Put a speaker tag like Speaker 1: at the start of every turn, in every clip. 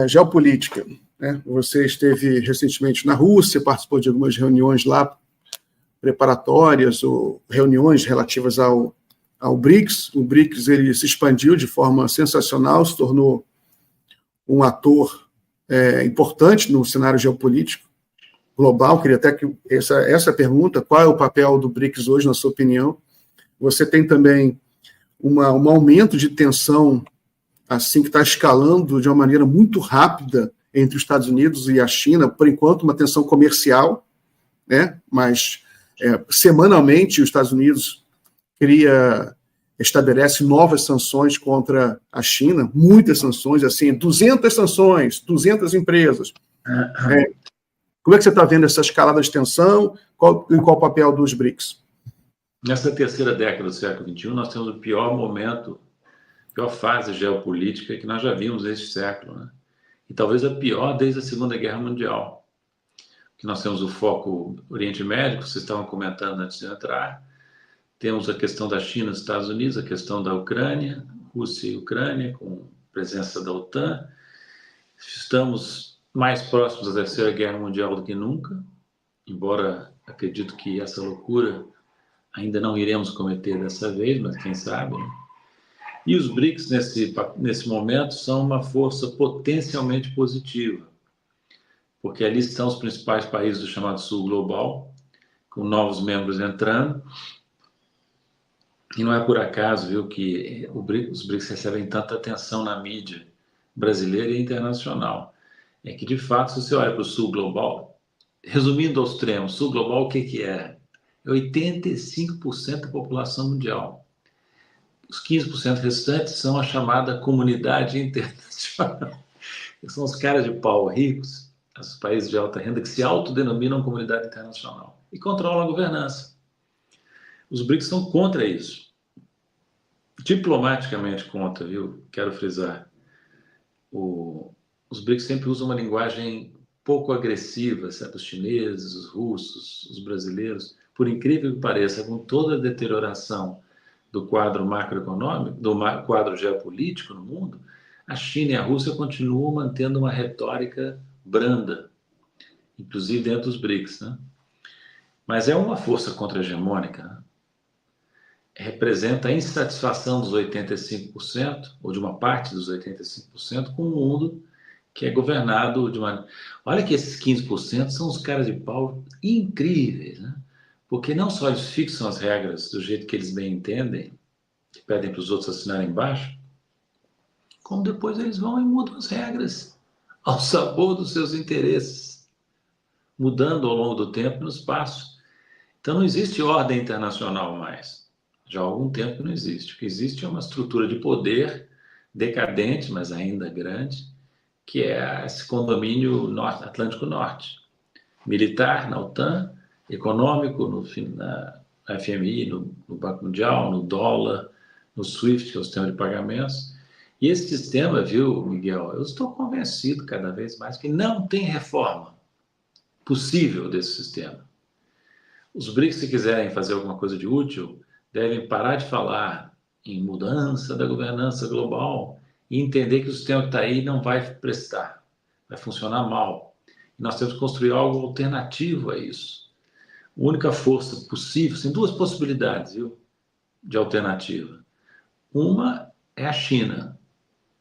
Speaker 1: geopolítica, né? Você esteve recentemente na Rússia, participou de algumas reuniões lá, preparatórias ou reuniões relativas ao BRICS. O BRICS ele se expandiu de forma sensacional, se tornou um ator importante no cenário geopolítico global. Queria até que essa pergunta, qual é o papel do BRICS hoje, na sua opinião? Você tem também um aumento de tensão assim que está escalando de uma maneira muito rápida entre os Estados Unidos e a China, por enquanto uma tensão comercial, né? Mas semanalmente os Estados Unidos estabelece novas sanções contra a China, muitas sanções, assim, 200 sanções, 200 empresas. Como é que você está vendo essa escalada de tensão e qual o papel dos BRICS?
Speaker 2: Nessa terceira década do século XXI, nós temos o pior momento, a pior fase geopolítica que nós já vimos neste século, né? E talvez a pior desde a Segunda Guerra Mundial. Que nós temos o foco Oriente Médio, que vocês estavam comentando antes de entrar. Temos a questão da China e dos Estados Unidos, a questão da Ucrânia, Rússia e Ucrânia, com presença da OTAN. Estamos mais próximos da Terceira Guerra Mundial do que nunca, embora acredito que essa loucura ainda não iremos cometer dessa vez, mas quem sabe, né? E os BRICS, nesse momento, são uma força potencialmente positiva, porque ali estão os principais países do chamado Sul Global, com novos membros entrando. E não é por acaso, viu, que os BRICS recebem tanta atenção na mídia brasileira e internacional. É que, de fato, se você olha para o Sul Global, resumindo ao extremo, Sul Global o que é? É 85% da população mundial. Os 15% restantes são a chamada comunidade internacional. São os caras de pau ricos, os países de alta renda, que se autodenominam comunidade internacional e controlam a governança. Os BRICS são contra isso. Diplomaticamente contra, viu? Quero frisar. Os BRICS sempre usam uma linguagem pouco agressiva, sabe? Os chineses, os russos, os brasileiros. Por incrível que pareça, com toda a deterioração do quadro macroeconômico, do quadro geopolítico no mundo, a China e a Rússia continuam mantendo uma retórica branda, inclusive dentro dos BRICS, né? Mas é uma força contra-hegemônica, né? Representa a insatisfação dos 85%, ou de uma parte dos 85%, com o mundo que é governado de uma... Olha que esses 15% são os caras de pau incríveis, né? Porque não só eles fixam as regras do jeito que eles bem entendem, que pedem para os outros assinarem embaixo, como depois eles vão e mudam as regras ao sabor dos seus interesses, mudando ao longo do tempo e no espaço. Então não existe ordem internacional mais. Já há algum tempo que não existe. O que existe é uma estrutura de poder decadente, mas ainda grande, que é esse condomínio Atlântico Norte. Militar, na OTAN, econômico, na FMI, no Banco Mundial, no dólar, no SWIFT, que é o sistema de pagamentos. E esse sistema, viu, Miguel, eu estou convencido cada vez mais que não tem reforma possível desse sistema. Os BRICS, se quiserem fazer alguma coisa de útil, devem parar de falar em mudança da governança global e entender que o sistema que está aí não vai prestar, vai funcionar mal. E nós temos que construir algo alternativo a isso. A única força possível, tem duas possibilidades, viu, de alternativa. Uma é a China,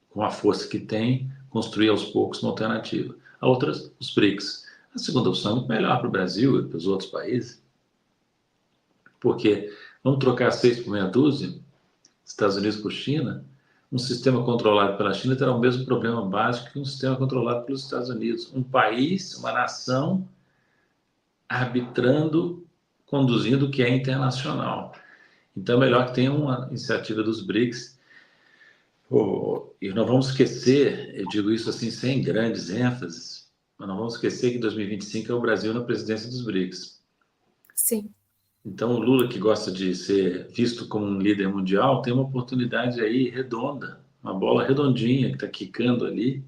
Speaker 2: com a força que tem, construir aos poucos uma alternativa. A outra, os BRICS. A segunda opção é muito melhor para o Brasil e para os outros países, porque vamos trocar 6 por meia dúzia, Estados Unidos por China. Um sistema controlado pela China terá o mesmo problema básico que um sistema controlado pelos Estados Unidos. Um país, uma nação, arbitrando, conduzindo o que é internacional. Então, é melhor que tenha uma iniciativa dos BRICS. E não vamos esquecer, eu digo isso assim sem grandes ênfases, mas não vamos esquecer que 2025 é o Brasil na presidência dos BRICS.
Speaker 3: Sim.
Speaker 2: Então, o Lula, que gosta de ser visto como um líder mundial, tem uma oportunidade aí redonda, uma bola redondinha que está quicando ali,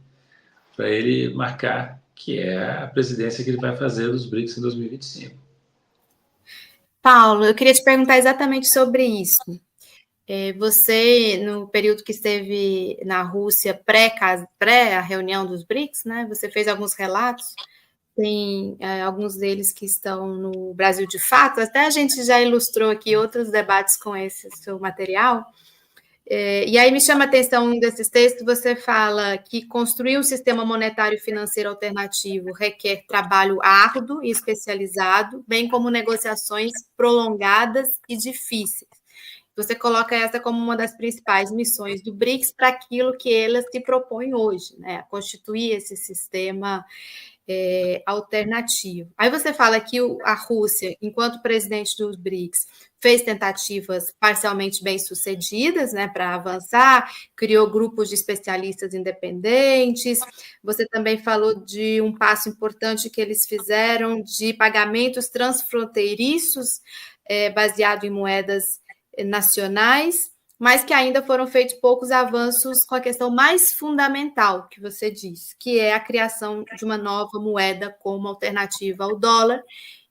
Speaker 2: para ele marcar, que é a presidência que ele vai fazer dos BRICS em 2025.
Speaker 3: Paulo, eu queria te perguntar exatamente sobre isso. Você, no período que esteve na Rússia, pré a reunião dos BRICS, né, você fez alguns relatos, tem alguns deles que estão no Brasil de Fato, até a gente já ilustrou aqui outros debates com esse seu material. E aí me chama a atenção um desses textos, você fala que construir um sistema monetário e financeiro alternativo requer trabalho árduo e especializado, bem como negociações prolongadas e difíceis. Você coloca essa como uma das principais missões do BRICS para aquilo que ela se propõe hoje, né? Constituir esse sistema alternativo. Aí você fala que a Rússia, enquanto presidente dos BRICS, fez tentativas parcialmente bem-sucedidas, né, para avançar, criou grupos de especialistas independentes. Você também falou de um passo importante que eles fizeram de pagamentos transfronteiriços, baseado em moedas nacionais, mas que ainda foram feitos poucos avanços com a questão mais fundamental que você disse, que é a criação de uma nova moeda como alternativa ao dólar,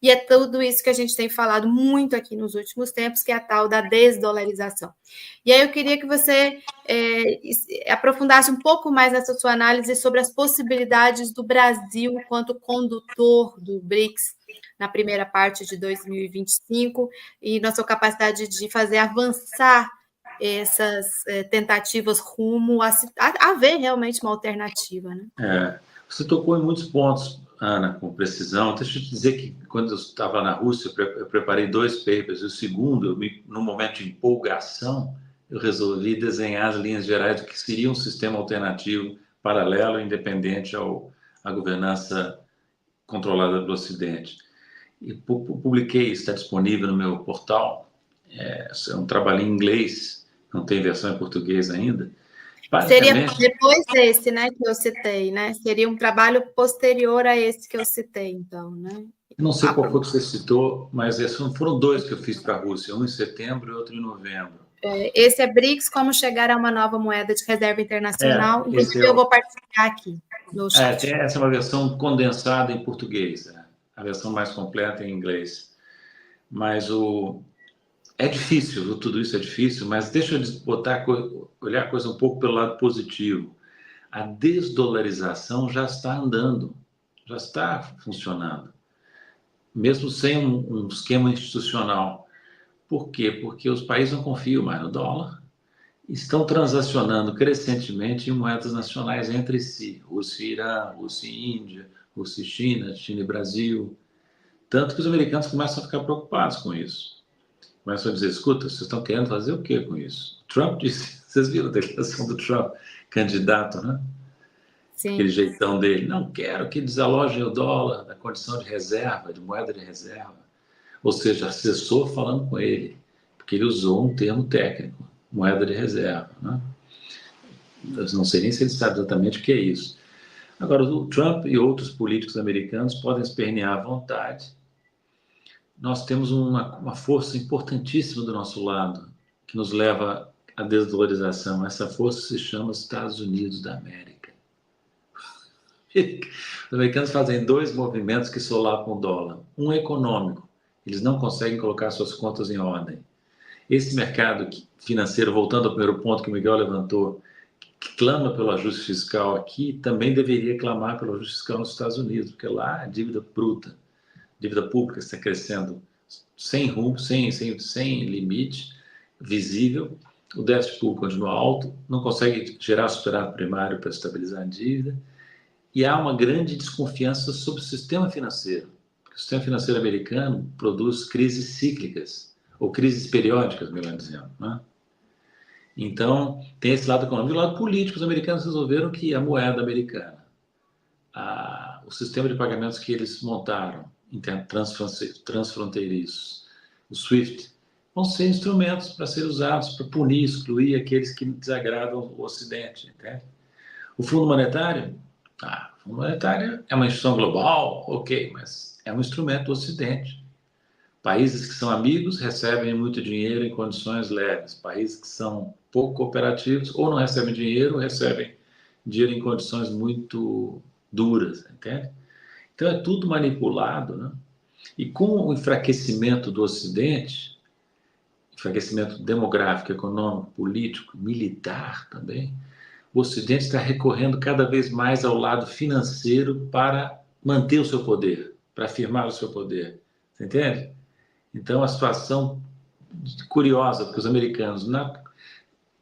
Speaker 3: e é tudo isso que a gente tem falado muito aqui nos últimos tempos, que é a tal da desdolarização. E aí eu queria que você aprofundasse um pouco mais nessa sua análise sobre as possibilidades do Brasil enquanto condutor do BRICS na primeira parte de 2025 e na sua capacidade de fazer avançar essas tentativas rumo a ver realmente uma alternativa, né?
Speaker 2: Você tocou em muitos pontos, Ana, com precisão. Deixa eu te dizer que quando eu estava na Rússia, eu preparei 2 papers. O segundo, num momento de empolgação, eu resolvi desenhar as linhas gerais do que seria um sistema alternativo, paralelo, independente à governança controlada pelo Ocidente. E publiquei, está disponível no meu portal. É um trabalho em inglês, não tem versão em português ainda.
Speaker 3: Seria depois desse, né, que eu citei, né? Seria um trabalho posterior a esse que eu citei, então, né?
Speaker 2: Não sei qual foi que você citou, mas foram 2 que eu fiz para a Rússia, um em setembro e outro em novembro.
Speaker 3: Esse é BRICS, como chegar a uma nova moeda de reserva internacional. Inclusive, eu vou participar aqui no chat.
Speaker 2: Essa é uma versão condensada em português, a versão mais completa em inglês. Mas é difícil, tudo isso é difícil, mas deixa eu olhar a coisa um pouco pelo lado positivo. A desdolarização já está andando, já está funcionando, mesmo sem um esquema institucional. Por quê? Porque os países não confiam mais no dólar, estão transacionando crescentemente em moedas nacionais entre si, Rússia e Irã, Rússia e Índia, Rússia e China, China e Brasil. Tanto que os americanos começam a ficar preocupados com isso. Começam a dizer, escuta, vocês estão querendo fazer o quê com isso? Trump disse, vocês viram a declaração do Trump, candidato, né? Sim. Aquele jeitão dele, não quero que desalojem o dólar da condição de reserva, de moeda de reserva. Ou seja, assessor falando com ele, porque ele usou um termo técnico, moeda de reserva, né? Eu não sei nem se ele sabe exatamente o que é isso. Agora, o Trump e outros políticos americanos podem espernear à vontade. Nós temos uma força importantíssima do nosso lado, que nos leva à desdolarização. Essa força se chama Estados Unidos da América. Os americanos fazem 2 movimentos que solapam o dólar. Um econômico, eles não conseguem colocar suas contas em ordem. Esse mercado financeiro, voltando ao primeiro ponto que o Miguel levantou, que clama pelo ajuste fiscal aqui, também deveria clamar pelo ajuste fiscal nos Estados Unidos, porque lá a dívida bruta, dívida pública está crescendo sem rumo, sem limite visível, o déficit público continua alto, não consegue gerar superávit primário para estabilizar a dívida, e há uma grande desconfiança sobre o sistema financeiro, porque o sistema financeiro americano produz crises cíclicas, ou crises periódicas, melhor dizendo, né? Então, tem esse lado econômico. E o lado político, os americanos resolveram que a moeda americana, o sistema de pagamentos que eles montaram, transfronteiriços, o SWIFT, vão ser instrumentos para ser usados para punir, excluir aqueles que desagradam o Ocidente. Entende? O Fundo Monetário, o Fundo Monetário é uma instituição global, ok, mas é um instrumento do Ocidente. Países que são amigos recebem muito dinheiro em condições leves. Países que são pouco cooperativos ou não recebem dinheiro, ou recebem dinheiro em condições muito duras, entende? Então é tudo manipulado, né? E com o enfraquecimento do Ocidente, enfraquecimento demográfico, econômico, político, militar também, o Ocidente está recorrendo cada vez mais ao lado financeiro para manter o seu poder, para afirmar o seu poder. Você entende? Então, a situação curiosa, porque os americanos,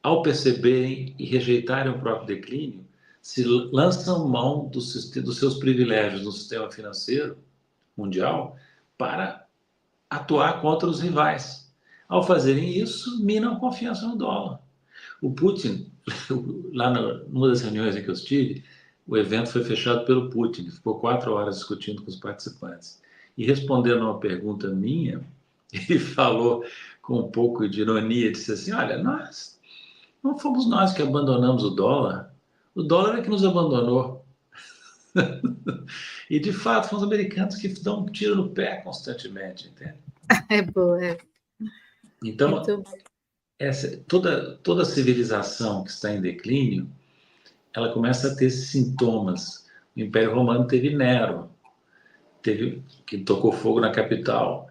Speaker 2: ao perceberem e rejeitarem o próprio declínio, se lançam mão dos seus privilégios no sistema financeiro mundial para atuar contra os rivais. Ao fazerem isso, minam a confiança no dólar. O Putin, lá numa das reuniões em que eu estive, o evento foi fechado pelo Putin, ficou 4 horas discutindo com os participantes. E respondendo a uma pergunta minha, ele falou com um pouco de ironia, disse assim, olha, não fomos nós que abandonamos o dólar é que nos abandonou. E, de fato, são os americanos que dão um tiro no pé constantemente, entende?
Speaker 3: É boa, é.
Speaker 2: Então, toda civilização que está em declínio, ela começa a ter sintomas. O Império Romano teve Nero, que tocou fogo na capital.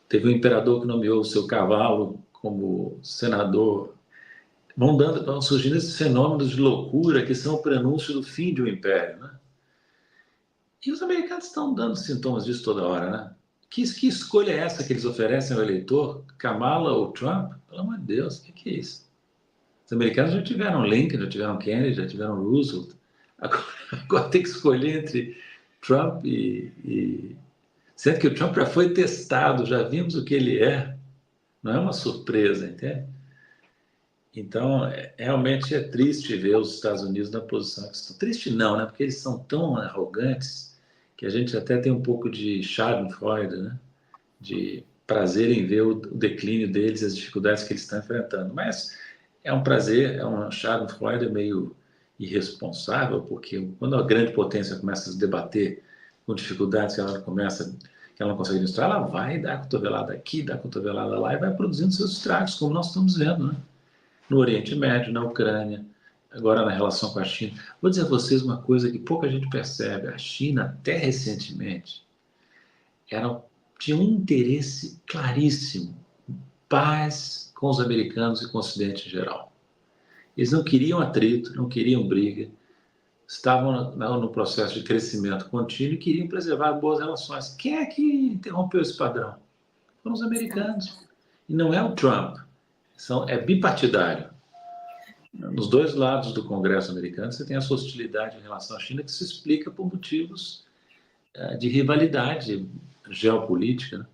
Speaker 2: Teve um imperador que nomeou o seu cavalo como senador. Vão surgindo esses fenômenos de loucura que são o prenúncio do fim de um império, né? E os americanos estão dando sintomas disso toda hora, né? Que escolha é essa que eles oferecem ao eleitor? Kamala ou Trump? Pelo amor de Deus, o que é isso? Os americanos já tiveram Lincoln, já tiveram Kennedy, já tiveram Roosevelt. Agora tem que escolher entre Trump e... Sendo que o Trump já foi testado, já vimos o que ele é. Não é uma surpresa, entende? Então, realmente é triste ver os Estados Unidos na posição que estão. Triste não, né? Porque eles são tão arrogantes que a gente até tem um pouco de schadenfreude, né? De prazer em ver o declínio deles, as dificuldades que eles estão enfrentando. Mas é um prazer, é um schadenfreude meio irresponsável, porque quando a grande potência começa a se debater com dificuldades que ela não consegue administrar, ela vai dar cotovelada aqui, dar cotovelada lá e vai produzindo seus estragos, como nós estamos vendo, né? No Oriente Médio, na Ucrânia, agora na relação com a China. Vou dizer a vocês uma coisa que pouca gente percebe. A China, até recentemente, tinha um interesse claríssimo, paz com os americanos e com o Ocidente em geral. Eles não queriam atrito, não queriam briga, estavam no processo de crescimento contínuo e queriam preservar boas relações. Quem é que interrompeu esse padrão? Foram os americanos. E não é o Trump. É bipartidário. Nos dois lados do Congresso americano, você tem essa hostilidade em relação à China que se explica por motivos de rivalidade geopolítica, né?